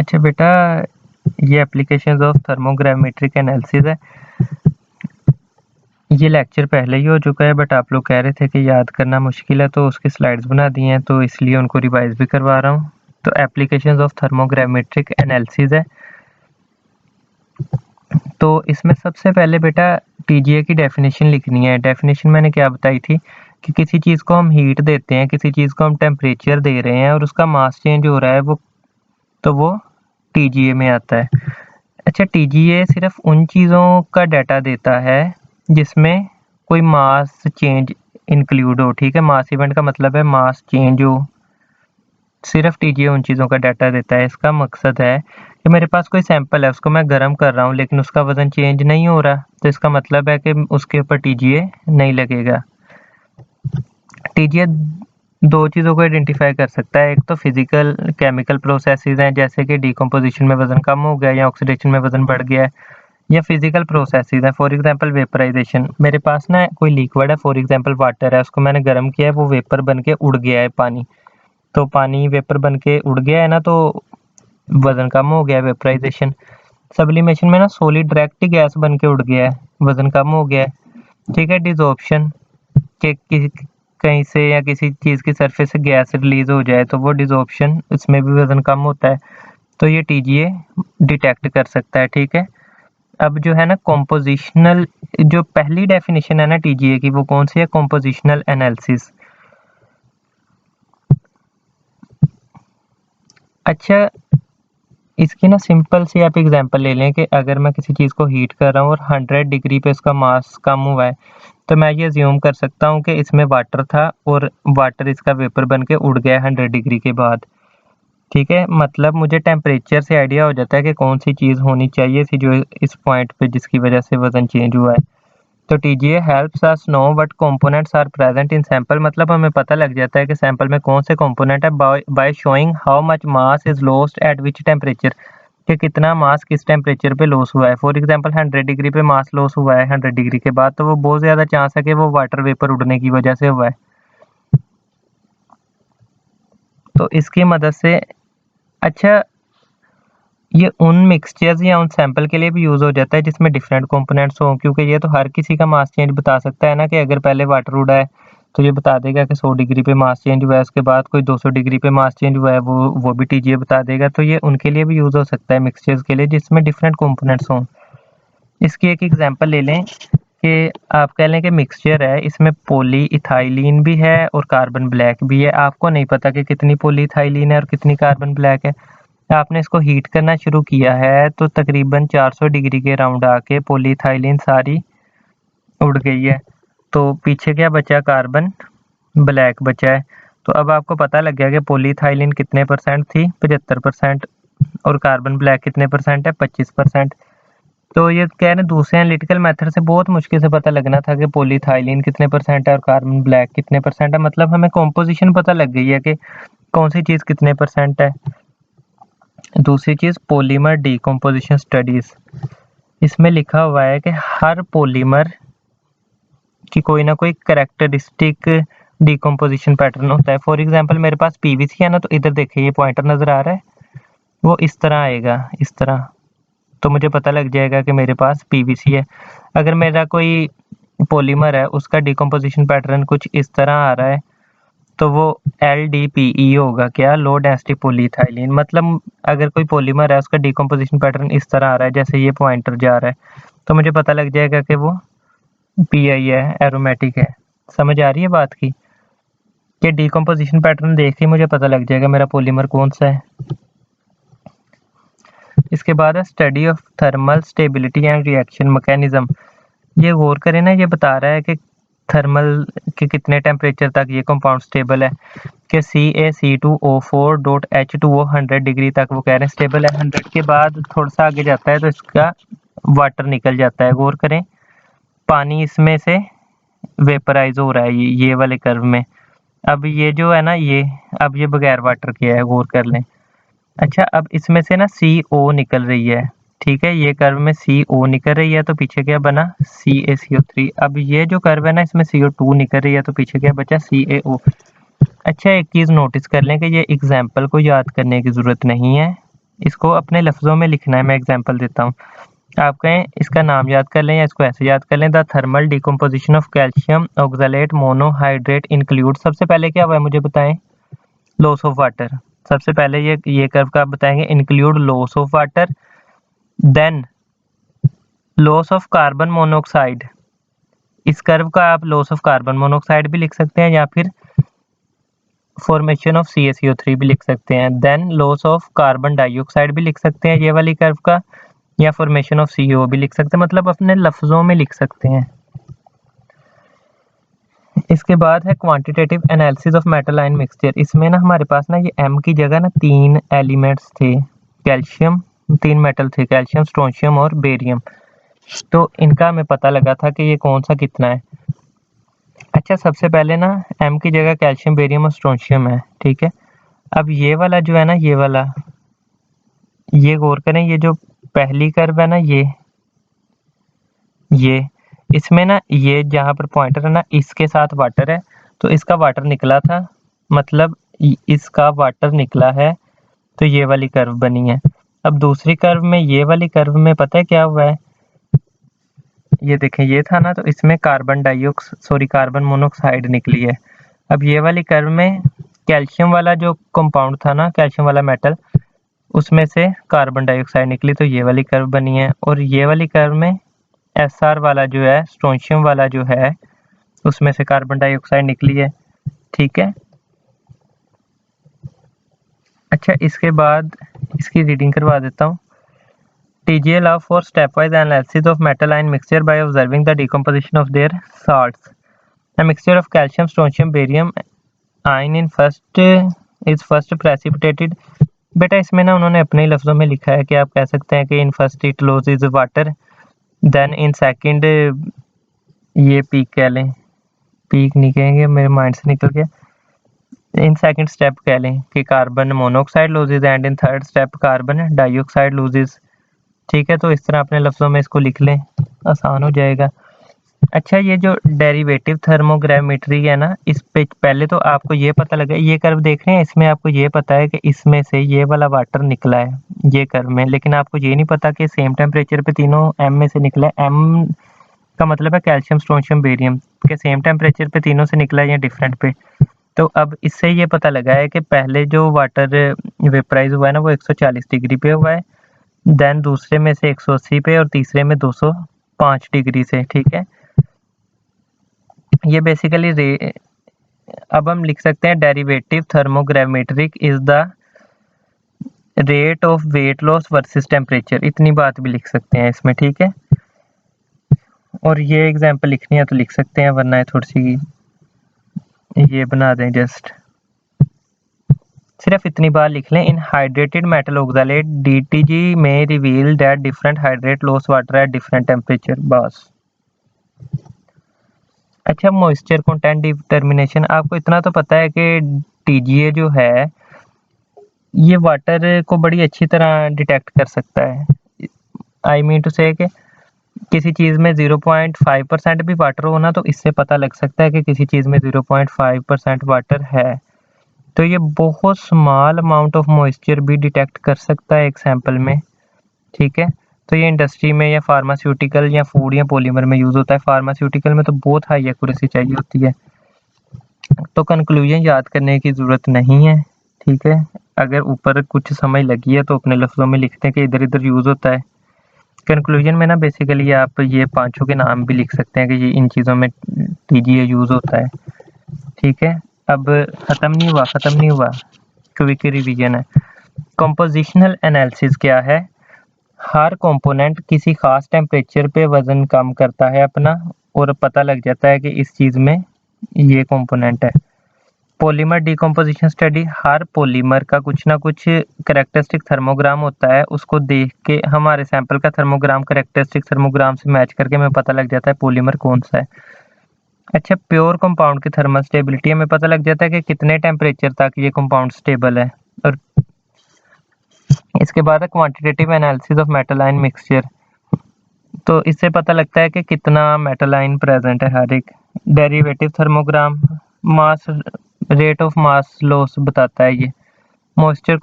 अच्छा बेटा, ये एप्लीकेशंस ऑफ थर्मोग्रामेट्रिक एनालिसिस है। ये लेक्चर पहले ही हो चुका है, बट आप लोग कह रहे थे कि याद करना मुश्किल है, तो उसकी स्लाइड्स बना दी हैं, तो इसलिए उनको रिवाइज भी करवा रहा हूँ। तो एप्लीकेशंस ऑफ थर्मोग्रामेट्रिक एनालिसिस है। तो इसमें सबसे पहले बेटा टीजीए की डेफिनेशन लिखनी है। डेफिनेशन मैंने क्या बताई थी कि किसी चीज़ को हम हीट देते हैं, किसी चीज़ को हम टेम्परेचर दे रहे हैं और उसका मास चेंज हो रहा है, वो टीजीए में आता है। अच्छा, टीजीए सिर्फ उन चीज़ों का डाटा देता है जिसमें कोई मास चेंज इंक्लूड हो। ठीक है, मास इवेंट का मतलब है मास चेंज हो। सिर्फ टीजीए उन चीज़ों का डाटा देता है। इसका मकसद है कि मेरे पास कोई सैंपल है, उसको मैं गर्म कर रहा हूँ लेकिन उसका वज़न चेंज नहीं हो रहा, तो इसका मतलब है कि उसके ऊपर टीजीए नहीं लगेगा। टीजीए दो चीज़ों को आइडेंटिफाई कर सकता है। एक तो फिजिकल केमिकल प्रोसेसेस हैं, जैसे कि डिकम्पोजिशन में वज़न कम हो गया या ऑक्सीडेशन में वज़न बढ़ गया है, या फिजिकल प्रोसेसेस है। For example vaporisation. मेरे पास ना कोई लिक्विड है, फॉर एग्जांपल वाटर है, उसको मैंने गर्म किया है, वो वेपर बन के उड़ गया है पानी। तो पानी वेपर बन के उड़ गया है ना, तो वज़न कम हो गया है, वेपराइजेशन। सब्लिमेशन में ना सॉलिड डायरेक्ट गैस बन के उड़ गया है, वज़न कम हो गया है। ठीक है, डिसॉर्प्शन के कहीं से या किसी चीज़ की सरफेस से गैस रिलीज हो जाए तो वो डिसॉर्प्शन, इसमें भी वज़न कम होता है। तो ये टीजीए डिटेक्ट कर सकता है। ठीक है, अब जो है ना कॉम्पोजिशनल, जो पहली डेफिनेशन है ना टीजीए की, वो कौन सी है? Compositional analysis. अच्छा, इसकी ना सिंपल सी आप एग्जांपल ले लें कि अगर मैं किसी चीज़ को हीट कर रहा हूँ और 100 डिग्री पे उसका मास कम हुआ है, तो मैं ये अज्यूम कर सकता हूँ कि इसमें वाटर था और वाटर इसका वेपर बन के उड़ गया 100 डिग्री के बाद। ठीक है, मतलब मुझे टेम्परेचर से आइडिया हो जाता है कि कौन सी चीज़ होनी चाहिए थी जो इस पॉइंट पे जिसकी वजह से वज़न चेंज हुआ है। तो TGA helps us know what components are present in sample. मतलब हमें पता लग जाता है कि सैंपल में कौन से कंपोनेंट है by showing how much mass is lost eight which temperature, कि कितना मास किस टेम्परेचर पे लॉस हुआ है। फॉर एग्जांपल 100 डिग्री पे मास लॉस हुआ है 100 डिग्री के बाद, तो वो बहुत ज़्यादा चांस है कि वो वाटर वेपर उड़ने की वजह से हुआ है। तो इसकी मदद से, अच्छा, ये उन मिक्सचर्स या उन सैंपल के लिए भी यूज़ हो जाता है जिसमें डिफरेंट कंपोनेंट्स हों, क्योंकि ये तो हर किसी का मास चेंज बता सकता है ना, कि अगर पहले वाटर उड़ा है तो ये बता देगा कि 100 डिग्री पे मास चेंज हुआ है, उसके बाद कोई 200 डिग्री पे मास चेंज हुआ है, वो भी टीजीए बता देगा। तो ये उनके लिए भी यूज़ हो सकता है, मिक्सचर्स के लिए जिसमें डिफरेंट कंपोनेंट्स हों। इसकी एक एग्जांपल ले लें कि आप कह लें कि मिक्सचर है, इसमें पॉली इथाइलिन भी है और कार्बन ब्लैक भी है। आपको नहीं पता कि कितनी पॉली इथाइलिन है और कितनी कार्बन ब्लैक है। आपने इसको हीट करना शुरू किया है तो तकरीबन 400 डिग्री के अराउंड आके पॉलीइथाइलिन सारी उड़ गई है, तो पीछे क्या बचा? कार्बन ब्लैक बचा है। तो अब आपको पता लग गया कि पॉलीइथाइलिन कितने परसेंट थी? 75%। और कार्बन ब्लैक कितने परसेंट है? 25%। तो ये कह रहे हैं दूसरे एनालिटिकल मेथड से बहुत मुश्किल से पता लगना था कि पॉलीइथाइलिन कितने परसेंट है और कार्बन ब्लैक कितने परसेंट है। मतलब हमें कॉम्पोजिशन पता लग गई है कि कौन सी चीज़ कितने परसेंट है। दूसरी चीज़ पॉलीमर डिकम्पोजिशन स्टडीज़। इसमें लिखा हुआ है कि हर पॉलीमर की कोई ना कोई कैरेक्टरिस्टिक डिकम्पोजिशन पैटर्न होता है। फॉर एग्जांपल मेरे पास पीवीसी है ना, तो इधर देखिए ये पॉइंटर नज़र आ रहा है, वो इस तरह आएगा, इस तरह। तो मुझे पता लग जाएगा कि मेरे पास पीवीसी है। अगर मेरा कोई पॉलीमर है उसका डिकम्पोजिशन पैटर्न कुछ इस तरह आ रहा है, तो वो LDPE होगा, क्या? Low density polyethylene. मतलब अगर कोई पॉलीमर है उसका डिकम्पोजिशन पैटर्न इस तरह आ रहा है, जैसे ये पॉइंटर जा रहा है, तो मुझे पता लग जाएगा कि वो PI है, एरोमेटिक है। समझ आ रही है बात की? कि डिकम्पोजिशन पैटर्न देख के मुझे पता लग जाएगा मेरा पॉलीमर कौन सा है। इसके बाद है study of thermal stability and reaction mechanism. ये गौर करें ना, ये बता रहा है कि थर्मल के कितने टेम्परेचर तक ये कंपाउंड स्टेबल है, कि CaC2O4.H2O 100 डिग्री तक वो कह रहे हैं स्टेबल है। 100 के बाद थोड़ा सा आगे जाता है तो इसका वाटर निकल जाता है। गौर करें, पानी इसमें से वेपराइज हो रहा है ये वाले कर्व में। अब ये जो है ना, ये अब ये बगैर वाटर के है, गौर कर लें। अच्छा, अब इसमें से ना CO निकल रही है। ठीक है, ये कर्व में CO निकल रही है तो पीछे क्या बना? CaCO3। अब ये जो कर्व है ना, इसमें CO2 निकल रही है तो पीछे क्या बचा? CaO। अच्छा, एक चीज़ नोटिस कर लें कि ये एग्जाम्पल को याद करने की ज़रूरत नहीं है, इसको अपने लफ्ज़ों में लिखना है। मैं एग्जांपल देता हूँ। आप कहें इसका नाम याद कर लें या इसको ऐसे याद कर लें, the thermal decomposition of calcium oxalate monohydrate include. सबसे पहले क्या हुआ है मुझे बताएं? Loss of water. सबसे पहले ये कर्व का आप बताएंगे, include loss of water, then loss of carbon monoxide. इस कर्व का आप लॉस ऑफ कार्बन मोनोऑक्साइड भी लिख सकते हैं या फिर फॉर्मेशन ऑफ CaCO3 भी लिख सकते हैं। Then loss of carbon dioxide भी लिख सकते हैं ये वाली कर्व का, या फॉर्मेशन ऑफ CO भी लिख सकते हैं, मतलब अपने लफ्जों में लिख सकते हैं। इसके बाद है quantitative analysis of metal ion mixture. इसमें ना हमारे पास ना ये M की जगह ना 3 एलिमेंट्स थे, कैल्शियम, 3 मेटल थे, कैल्शियम, स्ट्रोंशियम और बेरियम। तो इनका हमें पता लगा था कि ये कौन सा कितना है। अच्छा, सबसे पहले ना M की जगह कैल्शियम, बेरियम और स्ट्रोंशियम है, ठीक है। अब ये वाला जो है ना, ये वाला, ये गौर करें, ये जो पहली कर्व है ना, ये इसमें ना ये जहाँ पर पॉइंटर है ना, इसके साथ वाटर है, तो इसका वाटर निकला था, मतलब इसका वाटर निकला है, तो ये वाली कर्व बनी है। अब दूसरी कर्व में, ये वाली कर्व में पता है क्या हुआ है? ये देखें, ये था ना, तो इसमें कार्बन मोनोऑक्साइड निकली है। अब ये वाली कर्व में कैल्शियम वाला जो कंपाउंड था ना, कैल्शियम वाला मेटल, उसमें से कार्बन डाइऑक्साइड निकली, तो ये वाली कर्व बनी है। और ये वाली कर्व में SR वाला जो है, स्ट्रोंशियम वाला जो है, उसमें से कार्बन डाइऑक्साइड निकली है, ठीक है। अच्छा, इसके बाद इसकी रीडिंग करवा देता हूँ। TGA allow for stepwise analysis of metal ion mixture by observing the decomposition of their salts. A mixture of calcium, strontium, barium ion is first precipitated. बेटा इसमें ना उन्होंने अपने ही लफ्जों में लिखा है कि आप कह सकते हैं कि in first it loses water, then in second, ये पीक कह लें, पीक नहीं कहेंगे, मेरे माइंड से निकल गया, इन सेकंड स्टेप कह लें कि carbon monoxide loses, and in third step carbon dioxide loses, ठीक है। तो इस तरह अपने लफ्जों में इसको लिख लें, आसान हो जाएगा। अच्छा, ये जो डेरिवेटिव थर्मोग्राविमेट्री है ना, इस पे पहले तो आपको ये पता लगा, ये कर्व देख रहे हैं, इसमें आपको ये पता है कि इसमें से ये वाला वाटर निकला है ये कर्व में, लेकिन आपको ये नहीं पता कि सेम टेम्परेचर पे तीनों M में से निकला है। M का मतलब है कैल्शियम, स्ट्रोंशियम, बेरियम के सेम टेम्परेचर पे तीनों से निकला है या डिफरेंट पे। तो अब इससे ये पता लगा है कि पहले जो वाटर वेपराइज हुआ है ना, वो 140 डिग्री पे हुआ है, देन दूसरे में से 180 पे और तीसरे में 205 डिग्री से, ठीक है। ये बेसिकली अब हम लिख सकते हैं derivative thermogravimetric is the rate of weight loss versus temperature, इतनी बात भी लिख सकते हैं इसमें, ठीक है। और ये एग्जांपल लिखनी है तो लिख सकते हैं, वरना थोड़ी सी ये बना दें, जस्ट सिर्फ इतनी बार लिख लें, इन हाइड्रेटेड मेटल ऑक्सलेट DTG में reveal that different hydrate loss water at different temperature, बस। अच्छा, मॉइस्चर कंटेंट डिटर्मिनेशन, आपको इतना तो पता है कि TGA जो है ये वाटर को बड़ी अच्छी तरह डिटेक्ट कर सकता है। आई मीन टू से कि किसी चीज़ में 0.5% भी वाटर हो ना, तो इससे पता लग सकता है कि किसी चीज़ में 0.5% वाटर है। तो ये बहुत स्मॉल अमाउंट ऑफ मॉइस्चर भी डिटेक्ट कर सकता है एक सैंपल में, ठीक है। तो ये इंडस्ट्री में या फार्मास्यूटिकल या फूड या पॉलीमर में यूज़ होता है। फार्मास्यूटिकल में तो बहुत हाई एक्यूरेसी चाहिए होती है। तो कंक्लूजन याद करने की ज़रूरत नहीं है, ठीक है। अगर ऊपर कुछ समझ लगी है तो अपने लफ्ज़ों में लिखते हैं कि इधर इधर यूज़ होता है। कंक्लूजन में ना बेसिकली आप ये पांचों के नाम भी लिख सकते हैं कि ये इन चीज़ों में TGA यूज़ होता है, ठीक है। अब ख़त्म नहीं हुआ, क्विक रिवीजन है। कंपोजिशनल एनालिसिस क्या है? हर कंपोनेंट किसी खास टेम्परेचर पे वज़न कम करता है अपना, और पता लग जाता है कि इस चीज़ में ये कंपोनेंट है। पॉलीमर डिकम्पोजिशन स्टडी, हर पॉलीमर का कुछ ना कुछ कैरेक्टरिस्टिक थर्मोग्राम होता है, उसको देख के हमारे सैंपल का थर्मोग्राम कैरेक्टरिस्टिक थर्मोग्राम से मैच करके हमें पता लग जाता है पॉलीमर कौन सा है। अच्छा, प्योर कंपाउंड की थर्मल स्टेबिलिटी, हमें पता लग जाता है कि कितने टेम्परेचर तक ये कंपाउंड स्टेबल है। और इसके बाद है quantitative analysis of metal ion mixture, तो इससे पता लगता है कि कितना मेटल आयन प्रेजेंट है हर एक। Derivative thermogram mass rate of mass loss बताता है ये। मॉइस्चर